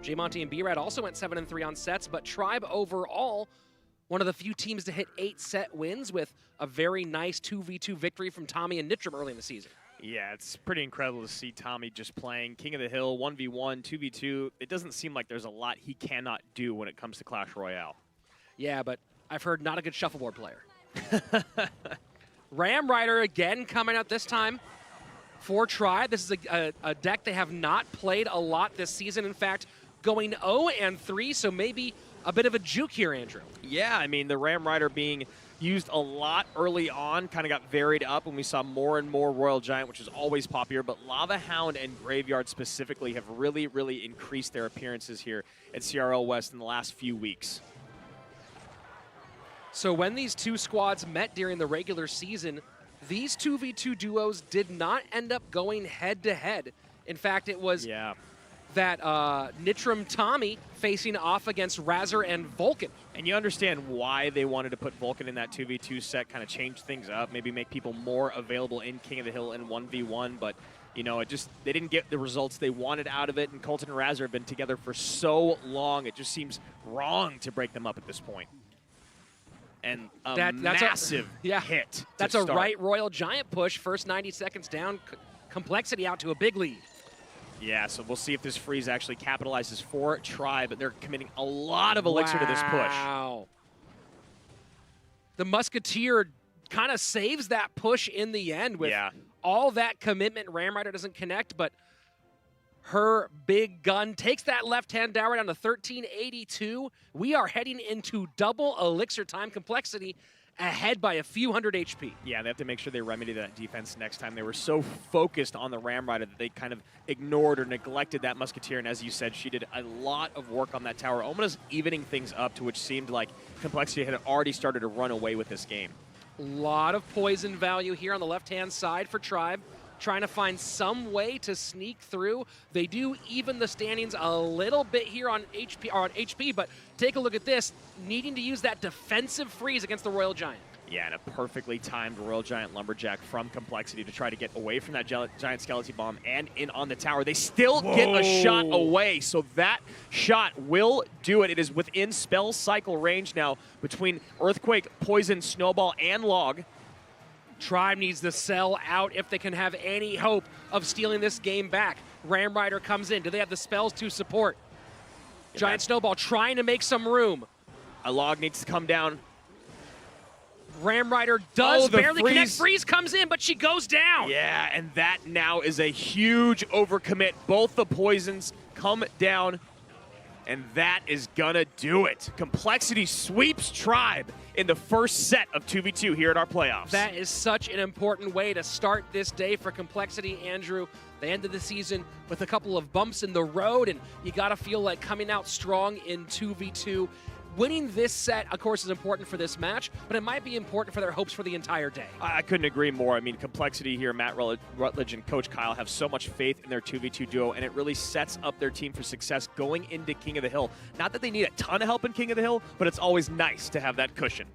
jmonte and B-Rad also went 7-3 on sets, but Tribe overall, one of the few teams to hit 8-set wins with a very nice 2v2 victory from Tommy and Nitram early in the season. Yeah, it's pretty incredible to see Tommy just playing King of the Hill, 1v1, 2v2. It doesn't seem like there's a lot he cannot do when it comes to Clash Royale. Yeah, but I've heard not a good shuffleboard player. Ram Rider again coming out this time for Tribe. This is a deck they have not played a lot this season. In fact, going 0-3, so maybe a bit of a juke here, Andrew. Yeah, I mean, the Ram Rider being used a lot early on, kind of got varied up when we saw more and more Royal Giant, which is always popular, but Lava Hound and Graveyard specifically have really, really increased their appearances here at CRL West in the last few weeks. So when these two squads met during the regular season, these 2v2 duos did not end up going head-to-head. In fact, it was that Nitram Tommy facing off against RazzeR and Vulcan. And you understand why they wanted to put Vulcan in that 2v2 set, kind of change things up, maybe make people more available in King of the Hill in 1v1, but you know, they didn't get the results they wanted out of it, and Colton and RazzeR have been together for so long, it just seems wrong to break them up at this point. And that's massive hit. That's a right Royal Giant push, first 90 seconds down, Complexity out to a big lead. Yeah, so we'll see if this freeze actually capitalizes for Tribe, but they're committing a lot of elixir to this push. Wow. The Musketeer kind of saves that push in the end with all that commitment. Ram Rider doesn't connect, but her big gun takes that left-hand down down to 1382. We are heading into double elixir time. Complexity ahead by a few hundred HP. Yeah, they have to make sure they remedy that defense next time. They were so focused on the Ram Rider that they kind of ignored or neglected that Musketeer, and as you said, she did a lot of work on that tower, almost evening things up to which seemed like Complexity had already started to run away with this game. A lot of poison value here on the left-hand side for Tribe, trying to find some way to sneak through. They do even the standings a little bit here on HP, but take a look at this, needing to use that defensive freeze against the Royal Giant. Yeah, and a perfectly timed Royal Giant Lumberjack from Complexity to try to get away from that Giant Skeleton Bomb and in on the tower. They still get a shot away, so that shot will do it. It is within spell cycle range now between Earthquake, Poison, Snowball, and Log. Tribe needs to sell out if they can have any hope of stealing this game back. Ram Rider comes in. Do they have the spells to support? Giant Snowball trying to make some room. A Log needs to come down. Ram Rider does barely connect. Freeze comes in, but she goes down. Yeah, and that now is a huge overcommit. Both the poisons come down, and that is gonna do it. Complexity sweeps Tribe in the first set of 2v2 here at our playoffs. That is such an important way to start this day for Complexity, Andrew. They ended the season with a couple of bumps in the road, and you gotta feel like coming out strong in 2v2. Winning this set, of course, is important for this match, but it might be important for their hopes for the entire day. I couldn't agree more. I mean, Complexity here, Matt Rutledge and Coach Kyle have so much faith in their 2v2 duo, and it really sets up their team for success going into King of the Hill. Not that they need a ton of help in King of the Hill, but it's always nice to have that cushion.